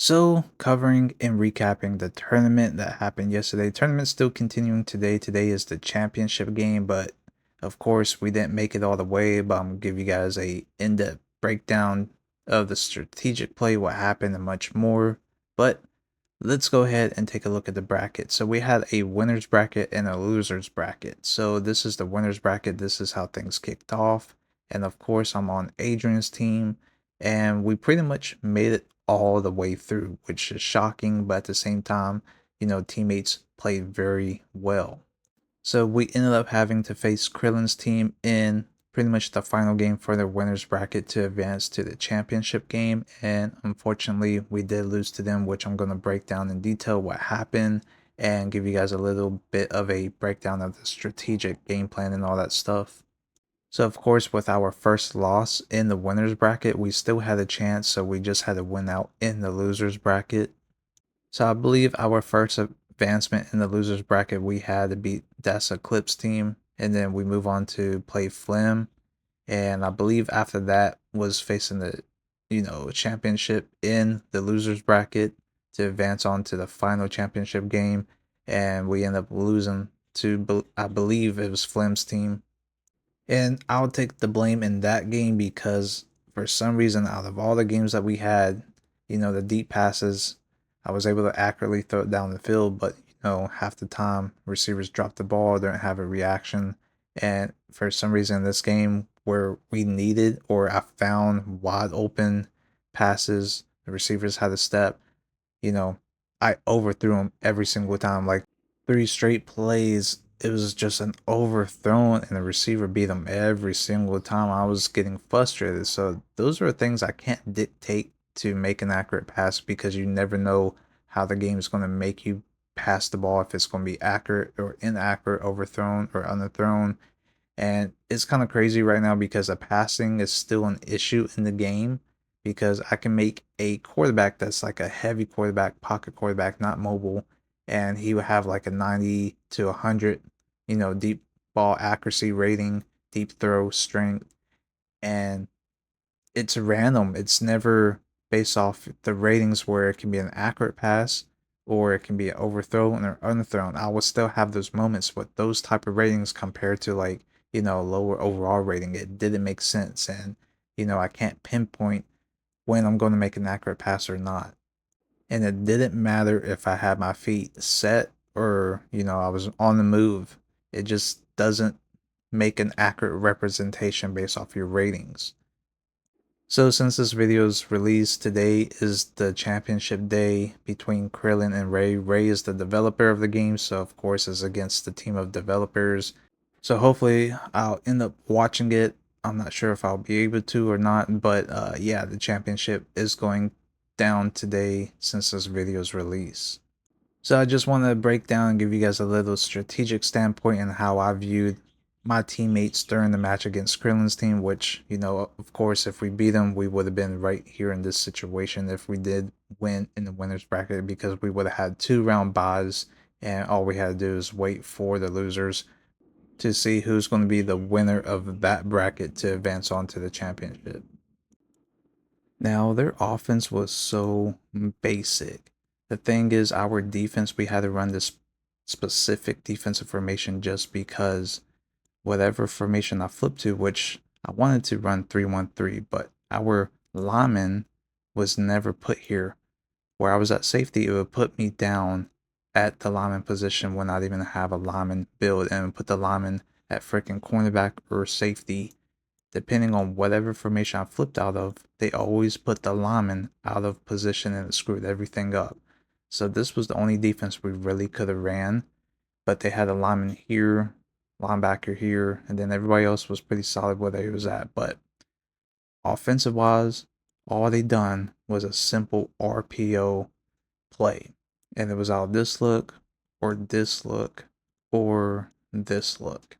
So, covering and recapping the tournament that happened yesterday. Tournament still continuing today. Today is the championship game, but of course we didn't make it all the way. But I'm gonna give you guys a in-depth breakdown of the strategic play, what happened, and much more. But let's go ahead and take a look at the bracket. So we had a winners bracket and a losers bracket. So this is the winners bracket. This is how things kicked off. And of course, I'm on Adrian's team, and we pretty much made it all the way through, which is shocking, but at the same time, teammates played very well. So we ended up having to face Krillin's team in pretty much the final game for the winners bracket to advance to the championship game, and unfortunately we did lose to them, which I'm going to break down in detail what happened and give you guys a little bit of a breakdown of the strategic game plan and all that stuff. So of course, with our first loss in the winners bracket, we still had a chance, so we just had to win out in the losers bracket. So I believe our first advancement in the losers bracket, we had to beat Das Eclipse team, and then we move on to play Flim. And I believe after that was facing the, championship in the losers bracket to advance on to the final championship game, and we end up losing to, I believe it was Flim's team. And I'll take the blame in that game because for some reason, out of all the games that we had, the deep passes, I was able to accurately throw it down the field, but half the time receivers drop the ball, don't have a reaction. And for some reason in this game where we needed or I found wide open passes, the receivers had a step, you know, I overthrew them every single time. Like 3 straight plays, it was just an overthrown, and the receiver beat him every single time. I was getting frustrated. So those are things I can't dictate to make an accurate pass because you never know how the game is going to make you pass the ball, if it's going to be accurate or inaccurate, overthrown or underthrown. And it's kind of crazy right now because the passing is still an issue in the game because I can make a quarterback that's like a heavy quarterback, pocket quarterback, not mobile, and he would have like a 90 to 100, deep ball accuracy rating, deep throw strength, and it's random. It's never based off the ratings where it can be an accurate pass or it can be overthrown or underthrown. I will still have those moments, but those type of ratings compared to like, lower overall rating, it didn't make sense. And, I can't pinpoint when I'm going to make an accurate pass or not. And it didn't matter if I had my feet set or, I was on the move. It just doesn't make an accurate representation based off your ratings. So since this video is released, today is the championship day between Krillin and Ray. Ray is the developer of the game, so of course it's against the team of developers. So hopefully I'll end up watching it. I'm not sure if I'll be able to or not, but yeah, the championship is going down today since this video is released. So I just want to break down and give you guys a little strategic standpoint and how I viewed my teammates during the match against Krillin's team, which, of course, if we beat them, we would have been right here in this situation if we did win in the winners bracket because we would have had 2 round buys and all we had to do is wait for the losers to see who's going to be the winner of that bracket to advance on to the championship. Now, their offense was so basic. The thing is, our defense, we had to run this specific defensive formation just because whatever formation I flipped to, which I wanted to run 3-1-3, but our lineman was never put here. Where I was at safety, it would put me down at the lineman position when I didn't even have a lineman build and put the lineman at freaking cornerback or safety depending on whatever formation I flipped out of, they always put the lineman out of position and it screwed everything up. So this was the only defense we really could have ran, but they had a lineman here, linebacker here, and then everybody else was pretty solid where they was at. But offensive wise, all they done was a simple RPO play. And it was all this look or this look or this look.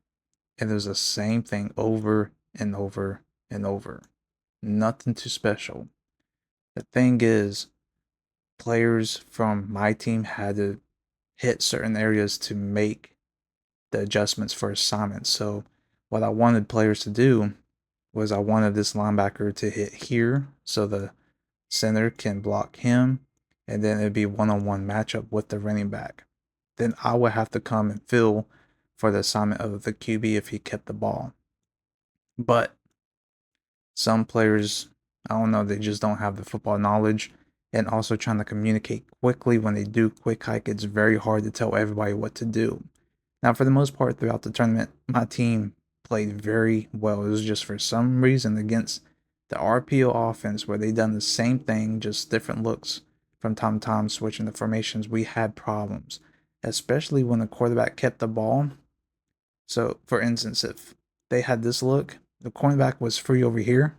And it was the same thing over and over and over. Nothing too special. The thing is, players from my team had to hit certain areas to make the adjustments for assignments. So, what I wanted players to do was I wanted this linebacker to hit here so the center can block him, and then it'd be one-on-one matchup with the running back. Then I would have to come and fill for the assignment of the QB if he kept the ball. But some players, I don't know, they just don't have the football knowledge, and also trying to communicate quickly. When they do quick hike, it's very hard to tell everybody what to do. Now, for the most part, throughout the tournament, my team played very well. It was just for some reason against the RPO offense, where they done the same thing, just different looks from time to time, switching the formations. We had problems, especially when the quarterback kept the ball. So, for instance, if they had this look, the cornerback was free over here,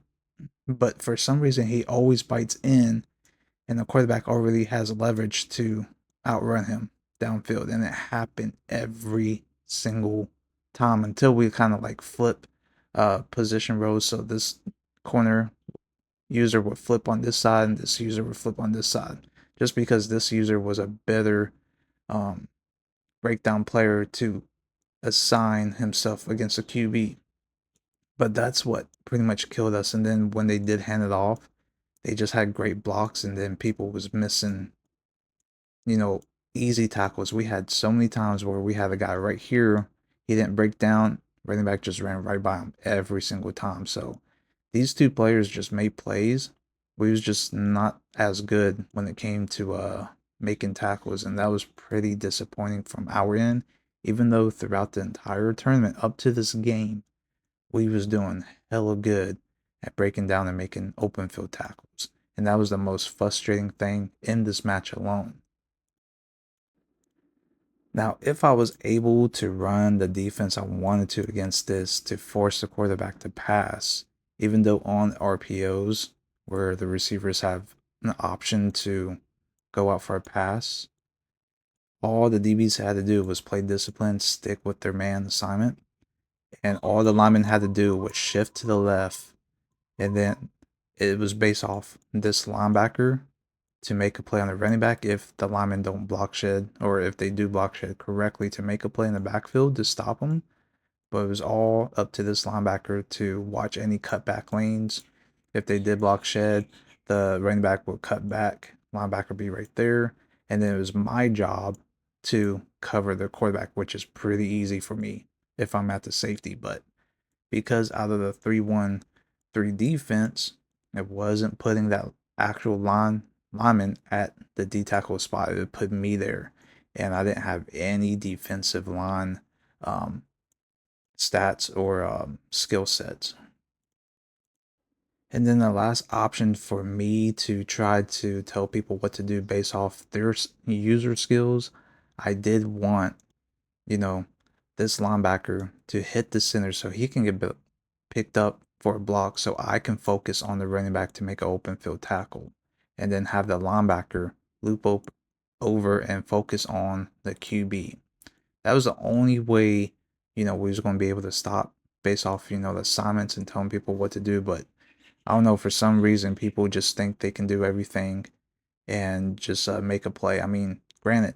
but for some reason, he always bites in, and the quarterback already has leverage to outrun him downfield. And it happened every single time until we kind of like flip position rows. So this corner user would flip on this side and this user would flip on this side, just because this user was a better um, breakdown player to assign himself against a QB. But that's what pretty much killed us. And then when they did hand it off, they just had great blocks, and then people was missing, you know, easy tackles. We had so many times where we had a guy right here, he didn't break down, running back just ran right by him every single time. So these two players just made plays. We was just not as good when it came to making tackles, and that was pretty disappointing from our end. Even though throughout the entire tournament up to this game, we was doing hella good at breaking down and making open field tackles. And that was the most frustrating thing in this match alone. Now, if I was able to run the defense I wanted to against this to force the quarterback to pass, even though on RPOs where the receivers have an option to go out for a pass, all the DBs had to do was play discipline, stick with their man assignment, and all the linemen had to do was shift to the left, and then it was based off this linebacker to make a play on the running back if the linemen don't block shed, or if they do block shed correctly, to make a play in the backfield to stop them. But it was all up to this linebacker to watch any cutback lanes. If they did block shed, the running back would cut back, linebacker would be right there, and then it was my job to cover the quarterback, which is pretty easy for me if I'm at the safety. But because out of the 3-1-3 defense, it wasn't putting that actual lineman at the D tackle spot. It would put me there, and I didn't have any defensive line um, stats or skill sets. And then the last option for me to try to tell people what to do based off their user skills, I did want, you know, this linebacker to hit the center so he can get picked up for a block, so I can focus on the running back to make an open field tackle, and then have the linebacker loop over and focus on the QB. That was the only way, we was going to be able to stop based off, the assignments and telling people what to do. But I don't know, for some reason, people just think they can do everything and just make a play. I mean, granted,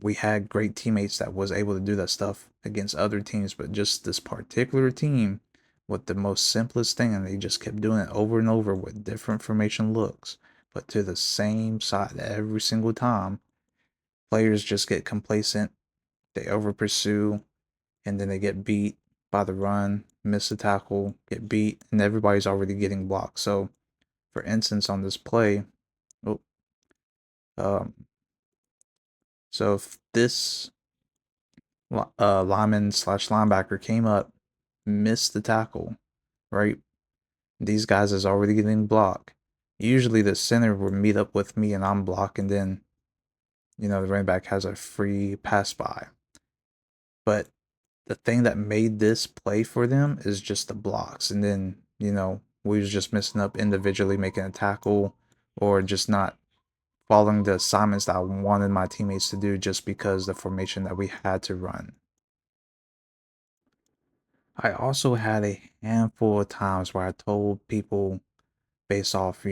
we had great teammates that was able to do that stuff against other teams, but just this particular team with the most simplest thing, and they just kept doing it over and over with different formation looks, but to the same side every single time. Players just get complacent, they over pursue, and then they get beat by the run, miss a tackle, get beat, and everybody's already getting blocked. So, for instance, on this play, oh, um, so if this lineman slash linebacker came up, missed the tackle, right? These guys is already getting blocked. Usually the center would meet up with me and I'm blocking, then, the running back has a free pass by. But the thing that made this play for them is just the blocks. And then, we was just messing up individually making a tackle, or just not following the assignments that I wanted my teammates to do just because the formation that we had to run. I also had a handful of times where I told people based off,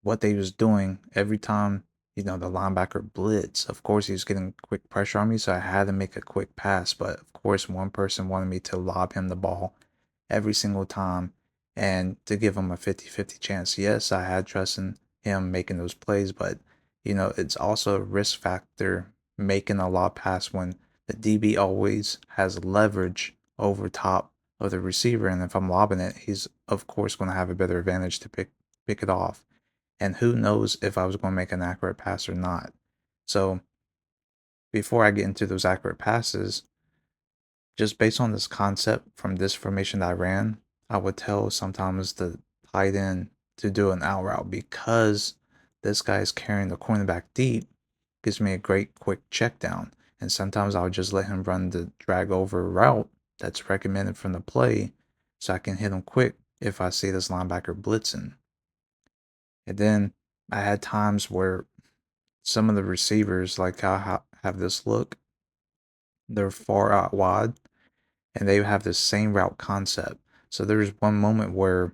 what they was doing every time, the linebacker blitz. Of course, he was getting quick pressure on me, so I had to make a quick pass. But of course, one person wanted me to lob him the ball every single time and to give him a 50-50 chance. Yes, I had trust in him making those plays, but it's also a risk factor making a lob pass when the DB always has leverage over top of the receiver. And if I'm lobbing it, he's of course going to have a better advantage to pick it off. And who knows if I was going to make an accurate pass or not. So before I get into those accurate passes, just based on this concept from this formation that I ran, I would tell sometimes the tight end to do an out route because this guy is carrying the cornerback deep, gives me a great quick check down. And sometimes I'll just let him run the drag over route that's recommended from the play so I can hit him quick if I see this linebacker blitzing. And then I had times where some of the receivers, like I have this look, they're far out wide and they have the same route concept. So there was one moment where,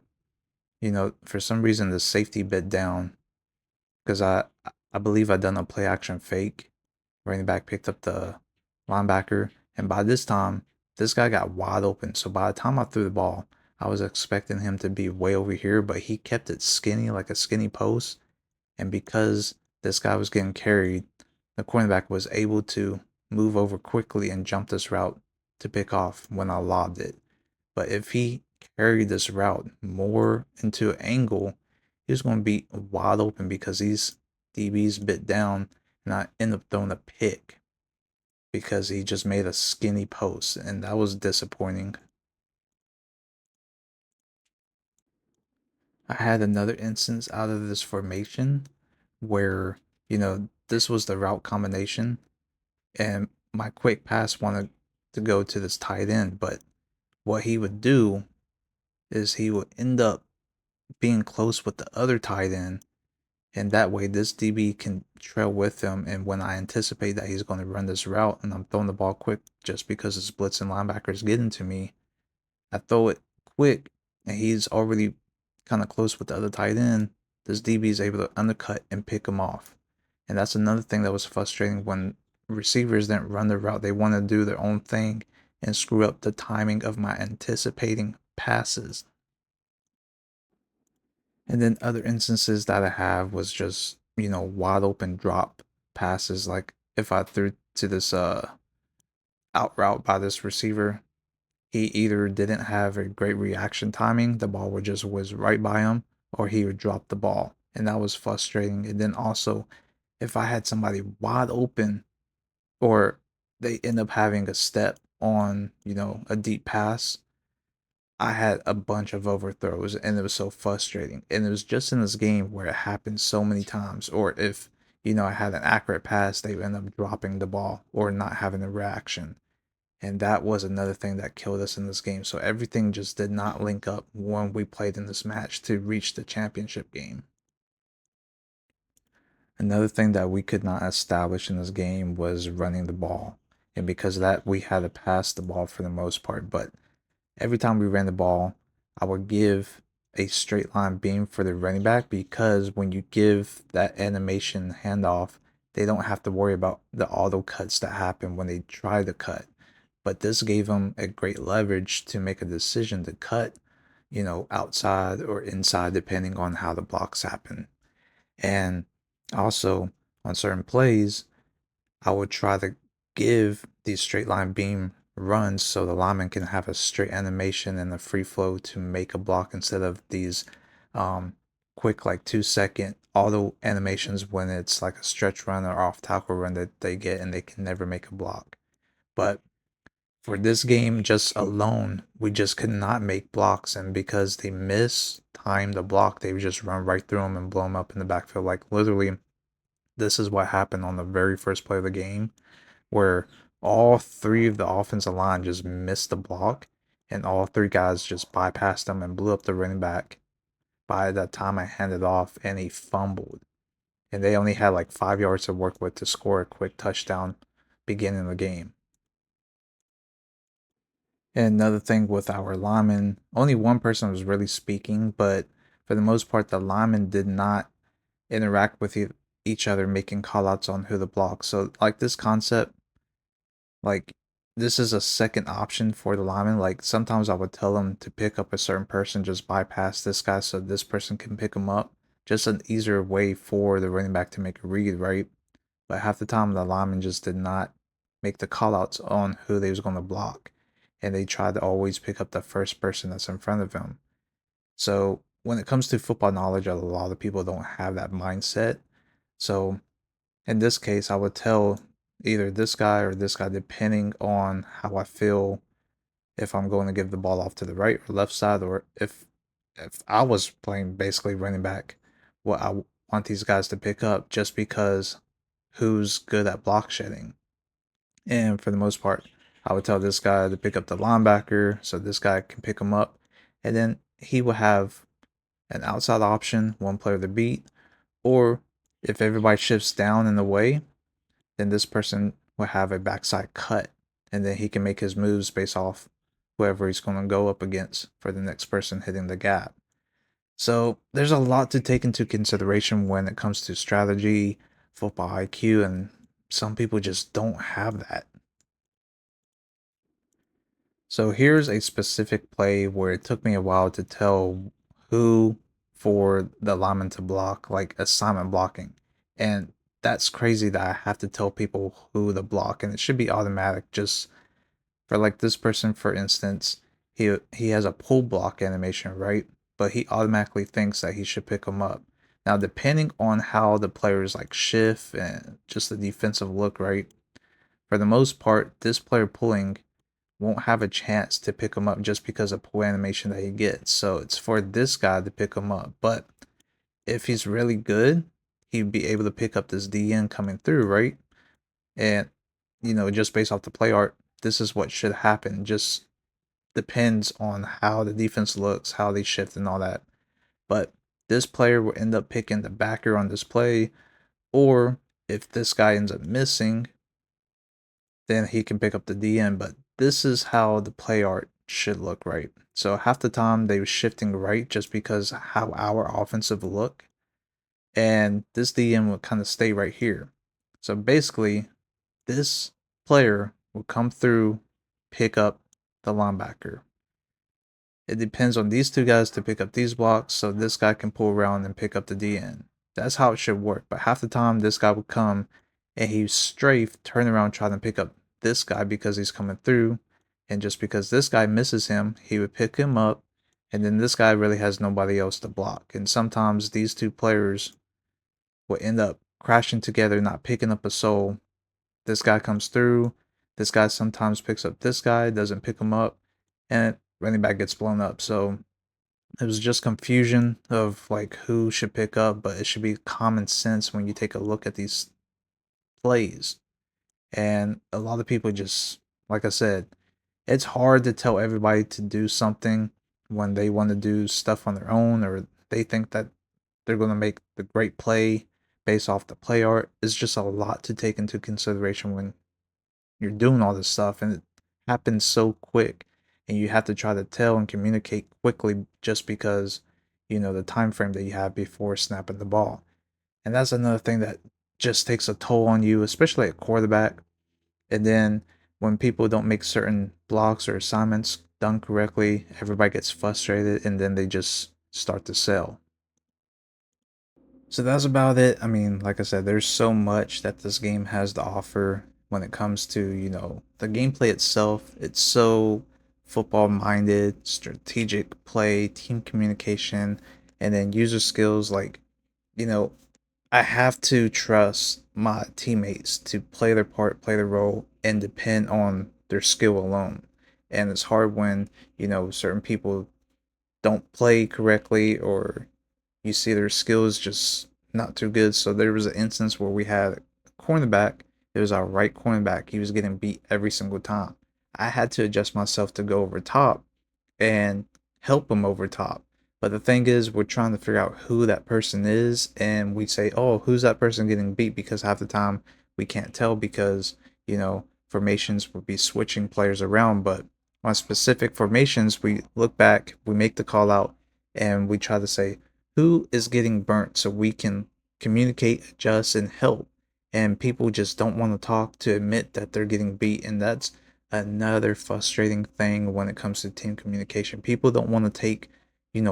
for some reason the safety bit down because I believe I done a play action fake. Running back picked up the linebacker, and by this time, this guy got wide open. So by the time I threw the ball, I was expecting him to be way over here, but he kept it skinny, like a skinny post. And because this guy was getting carried, the cornerback was able to move over quickly and jump this route to pick off when I lobbed it. But if he carried this route more into an angle, he was going to be wide open because these DBs bit down and I end up throwing a pick because he just made a skinny post, and that was disappointing. I had another instance out of this formation where, this was the route combination, and my quick pass wanted to go to this tight end, but what he would do is he would end up being close with the other tight end, and that way this DB can trail with him. And when I anticipate that he's going to run this route and I'm throwing the ball quick just because his blitzing linebacker is getting to me, I throw it quick and he's already kind of close with the other tight end. This DB is able to undercut and pick him off. And that's another thing that was frustrating when receivers didn't run the route. They want to do their own thing and screw up the timing of my anticipating passes. And then other instances that I have was just, wide open drop passes. Like if I threw to this out route by this receiver, he either didn't have a great reaction timing, the ball would just whiz right by him, or he would drop the ball. And that was frustrating. And then also if I had somebody wide open or they end up having a step on, a deep pass, I had a bunch of overthrows and it was so frustrating. And it was just in this game where it happened so many times. Or if, I had an accurate pass, they would end up dropping the ball or not having a reaction. And that was another thing that killed us in this game. So everything just did not link up when we played in this match to reach the championship game. Another thing that we could not establish in this game was running the ball. And because of that, we had to pass the ball for the most part. But every time we ran the ball, I would give a straight line beam for the running back because when you give that animation handoff, they don't have to worry about the auto cuts that happen when they try to cut. But this gave them a great leverage to make a decision to cut, outside or inside, depending on how the blocks happen. And also, on certain plays, I would try to give these straight line beam runs so the lineman can have a straight animation and a free flow to make a block instead of these quick, like 2-second auto animations when it's like a stretch run or off tackle run that they get and they can never make a block. But for this game just alone, we just could not make blocks, and because they mistimed the block, they would just run right through them and blow them up in the backfield. Like literally, this is what happened on the very first play of the game, where all three of the offensive line just missed the block, and all three guys just bypassed them and blew up the running back. By that time, I handed off, and he fumbled, and they only had like 5 yards to work with to score a quick touchdown beginning the game. And another thing with our linemen, only one person was really speaking, but for the most part, the linemen did not interact with each other, making callouts on who to block. So, like this concept, like this is a second option for the lineman. Like sometimes I would tell them to pick up a certain person, just bypass this guy so this person can pick him up. just an easier way for the running back to make a read, right? But half the time, the lineman just did not make the call outs on who they was going to block. And they tried to always pick up the first person that's in front of them. So when it comes to football knowledge, a lot of people don't have that mindset. So in this case, I would tell either this guy or this guy, depending on how I feel, if I'm going to give the ball off to the right or left side, or if I was playing basically running back, what I want these guys to pick up, just because who's good at block shedding. And for the most part, I would tell this guy to pick up the linebacker so this guy can pick him up. And then he will have an outside option, one player to beat. Or if everybody shifts down in the way, then this person will have a backside cut. And then he can make his moves based off whoever he's going to go up against for the next person hitting the gap. So there's a lot to take into consideration when it comes to strategy, football IQ, and some people just don't have that. So here's a specific play where it took me a while to tell who for the lineman to block, like assignment blocking. And that's crazy that I have to tell people who to block, and it should be automatic. Just for like this person, for instance, he has a pull block animation, right? But he automatically thinks that he should pick him up. Now, depending on how the players like shift and just the defensive look, right? For the most part, this player pulling won't have a chance to pick him up just because of pull animation that he gets. So it's for this guy to pick him up. But if he's really good, he'd be able to pick up this DN coming through, right? And just based off the play art, this is what should happen. Just depends on how the defense looks, how they shift, and all that. But this player will end up picking the backer on this play, or if this guy ends up missing, then he can pick up the DN. But this is how the play art should look, right? So half the time they were shifting right just because how our offensive look, and this DN will kind of stay right here. So basically, this player will come through, pick up the linebacker. It depends on these two guys to pick up these blocks, so this guy can pull around and pick up the DN. That's how it should work. But half the time, this guy would come and he strafe, turn around, trying to pick up this guy because he's coming through. And just because this guy misses him, he would pick him up. And then this guy really has nobody else to block. And sometimes these two players will end up crashing together, not picking up a soul. This guy comes through. This guy sometimes picks up this guy, doesn't pick him up, and running back gets blown up. So it was just confusion of like who should pick up, but it should be common sense when you take a look at these plays. And a lot of people just, like I said, it's hard to tell everybody to do something when they want to do stuff on their own, or they think that they're going to make the great play based off the play art. It's just a lot to take into consideration when you're doing all this stuff, and it happens so quick, and you have to try to tell and communicate quickly just because the time frame that you have before snapping the ball. And that's another thing that just takes a toll on you, especially at quarterback. And then when people don't make certain blocks or assignments done correctly, everybody gets frustrated, and then they just start to sell. So that's about it. I mean, like I said, there's so much that this game has to offer when it comes to, the gameplay itself. It's so football minded, strategic play, team communication, and then user skills. Like, you know, I have to trust my teammates to play their part, play their role, and depend on their skill alone. And it's hard when, certain people don't play correctly, or you see their skills just not too good. So there was an instance where we had a cornerback. It was our right cornerback. He was getting beat every single time. I had to adjust myself to go over top and help him over top. But the thing is, we're trying to figure out who that person is, and we say, "Oh, who's that person getting beat?" Because half the time we can't tell because formations would be switching players around. But on specific formations, we look back, we make the call out, and we try to say who is getting burnt so we can communicate, adjust, and help. And people just don't want to talk to admit that they're getting beat, and that's another frustrating thing when it comes to team communication. People don't want to take,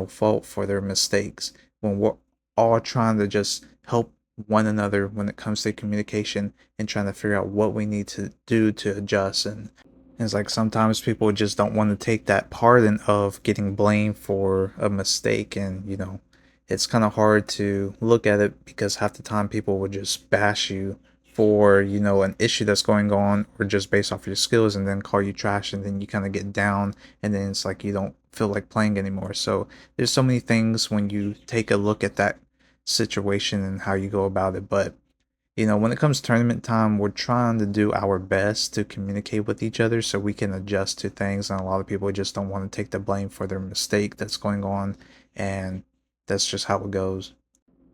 fault for their mistakes when we're all trying to just help one another when it comes to communication and trying to figure out what we need to do to adjust. And it's like sometimes people just don't want to take that pardon of getting blamed for a mistake. And, it's kind of hard to look at it because half the time people would just bash you for, an issue that's going on or just based off your skills and then call you trash and then you kind of get down and then it's like you don't feel like playing anymore. So there's so many things when you take a look at that situation and how you go about it. But when it comes to tournament time, we're trying to do our best to communicate with each other so we can adjust to things. And a lot of people just don't want to take the blame for their mistake that's going on. And that's just how it goes.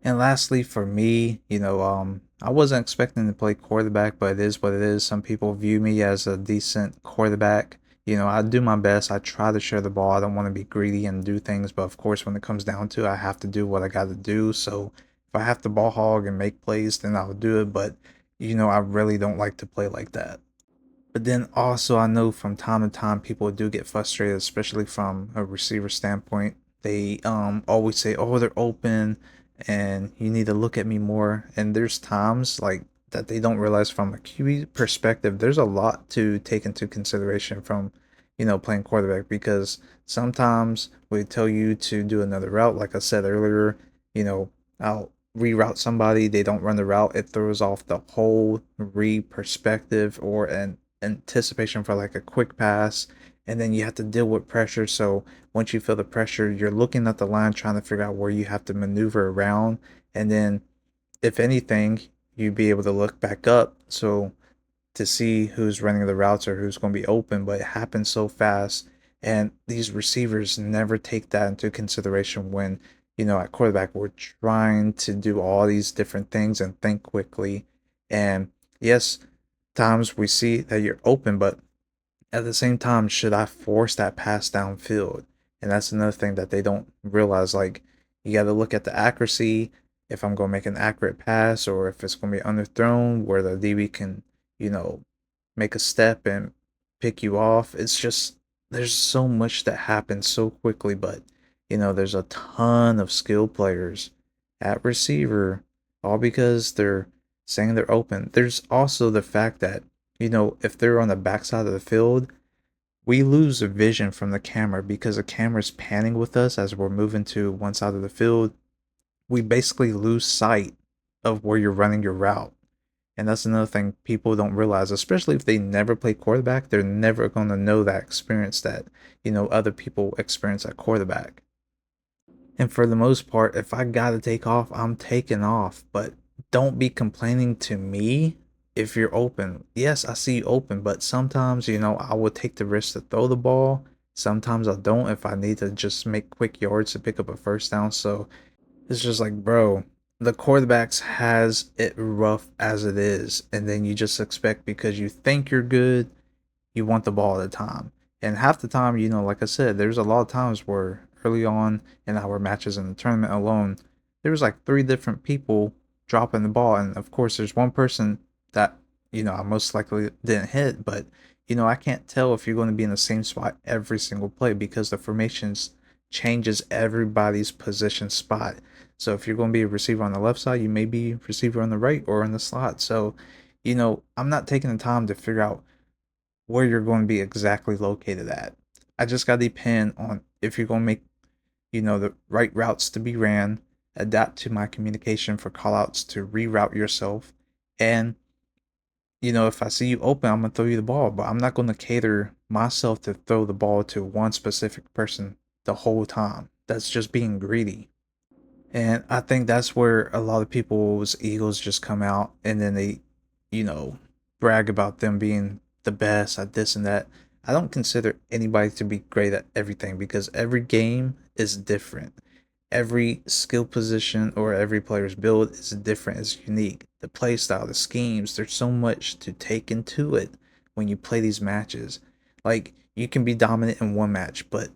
And lastly, for me, I wasn't expecting to play quarterback, but it is what it is. Some people view me as a decent quarterback. I do my best. I try to share the ball. I don't want to be greedy and do things, but of course, when it comes down to it, I have to do what I got to do. So if I have to ball hog and make plays, then I'll do it. But, I really don't like to play like that. But then also, I know from time to time people do get frustrated, especially from a receiver standpoint. They always say, "Oh, they're open, and you need to look at me more." And there's times like that they don't realize from a QB perspective. There's a lot to take into consideration from, playing quarterback because sometimes we tell you to do another route. Like I said earlier, I'll reroute somebody. They don't run the route. It throws off the whole read perspective or an anticipation for like a quick pass, and then you have to deal with pressure. So once you feel the pressure, you're looking at the line trying to figure out where you have to maneuver around, and then if anything, you'd be able to look back up so to see who's running the routes or who's going to be open. But it happens so fast, and these receivers never take that into consideration when at quarterback we're trying to do all these different things and think quickly. And yes, times we see that you're open, but at the same time, should I force that pass downfield? And that's another thing that they don't realize. Like, you got to look at the accuracy. If I'm going to make an accurate pass, or if it's going to be underthrown, where the DB can, you know, make a step and pick you off. It's just there's so much that happens so quickly, but there's a ton of skill players at receiver, all because they're saying they're open. There's also the fact that if they're on the backside of the field, we lose vision from the camera because the camera's panning with us as we're moving to one side of the field. We basically lose sight of where you're running your route. And that's another thing people don't realize, especially if they never play quarterback, they're never going to know that experience that, other people experience at quarterback. And for the most part, if I gotta take off, I'm taking off. But don't be complaining to me if you're open. Yes, I see you open, but sometimes, I will take the risk to throw the ball. Sometimes I don't if I need to just make quick yards to pick up a first down. So it's just like, bro, the quarterbacks has it rough as it is. And then you just expect because you think you're good, you want the ball at the time. And half the time, like I said, there's a lot of times where early on in our matches in the tournament alone, there was like three different people dropping the ball. And of course, there's one person that, I most likely didn't hit. But, I can't tell if you're going to be in the same spot every single play because the formations changes everybody's position spot. So if you're going to be a receiver on the left side, you may be a receiver on the right or in the slot. So, I'm not taking the time to figure out where you're going to be exactly located at. I just got to depend on if you're going to make, the right routes to be ran, adapt to my communication for callouts to reroute yourself. And, if I see you open, I'm going to throw you the ball, but I'm not going to cater myself to throw the ball to one specific person the whole time. That's just being greedy. And I think that's where a lot of people's egos just come out and then they, you know, brag about them being the best at this and that. I don't consider anybody to be great at everything because every game is different. Every skill position or every player's build is different, is unique. The play style, the schemes, there's so much to take into it when you play these matches. Like, you can be dominant in one match, but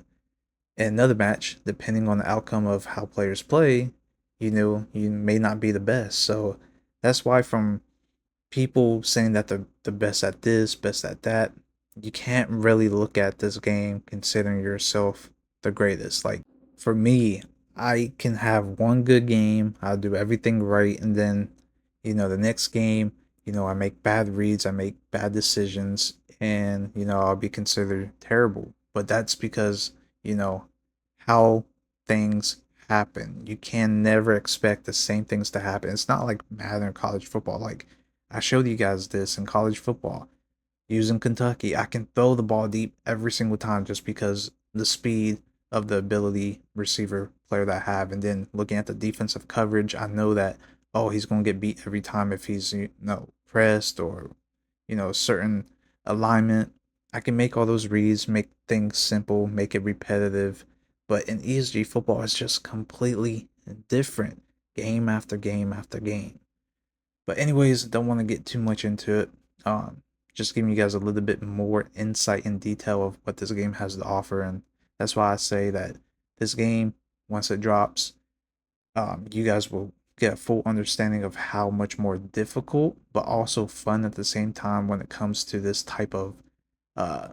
in another match, depending on the outcome of how players play, you may not be the best. So that's why from people saying that they're the best at this, best at that, you can't really look at this game considering yourself the greatest. Like for me, I can have one good game, I'll do everything right, and then, the next game, I make bad reads, I make bad decisions, and, I'll be considered terrible. But that's because, you know, how things happen. You can never expect the same things to happen. It's not like Madden or college football. Like, I showed you guys this in college football using Kentucky. I can throw the ball deep every single time just because the speed of the ability receiver player that I have. And then looking at the defensive coverage, I know that, oh, he's going to get beat every time if he's, pressed or, certain alignment. I can make all those reads, make things simple, make it repetitive. But in ESG football, it's just completely different game after game after game. But anyways, don't want to get too much into it. Um, just giving you guys a little bit more insight and detail of what this game has to offer, and that's why I say that this game, once it drops, you guys will get a full understanding of how much more difficult, but also fun at the same time when it comes to this type of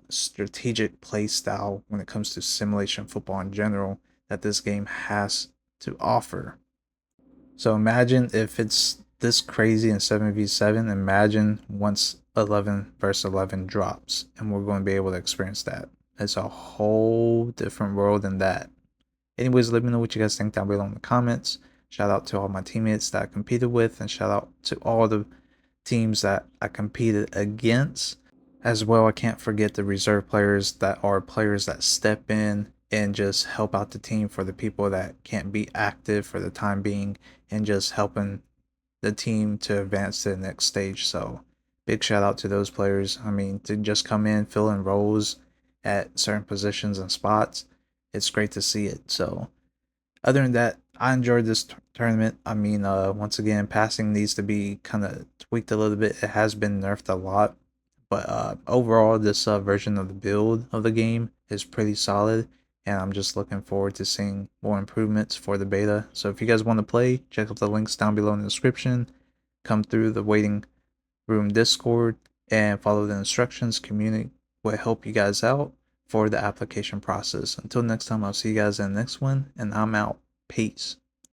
strategic play style. When it comes to simulation football in general, that this game has to offer. So imagine if it's this crazy in 7v7, imagine once 11 versus 11 drops and we're going to be able to experience that. It's a whole different world than that. Anyways, let me know what you guys think down below in the comments. Shout out to all my teammates that I competed with, and shout out to all the teams that I competed against. As well, I can't forget the reserve players that are players that step in and just help out the team for the people that can't be active for the time being, and just helping the team to advance to the next stage. So, big shout out to those players. I mean, to just come in, fill in roles at certain positions and spots, it's great to see it. So, other than that, I enjoyed this tournament. I mean, once again, passing needs to be kind of tweaked a little bit. It has been nerfed a lot, but overall, this version of the build of the game is pretty solid, and I'm just looking forward to seeing more improvements for the beta. So if you guys want to play, check out the links down below in the description. Come through the waiting room Discord and follow the instructions. Community will help you guys out for the application process. Until next time, I'll see you guys in the next one, and I'm out. Peace.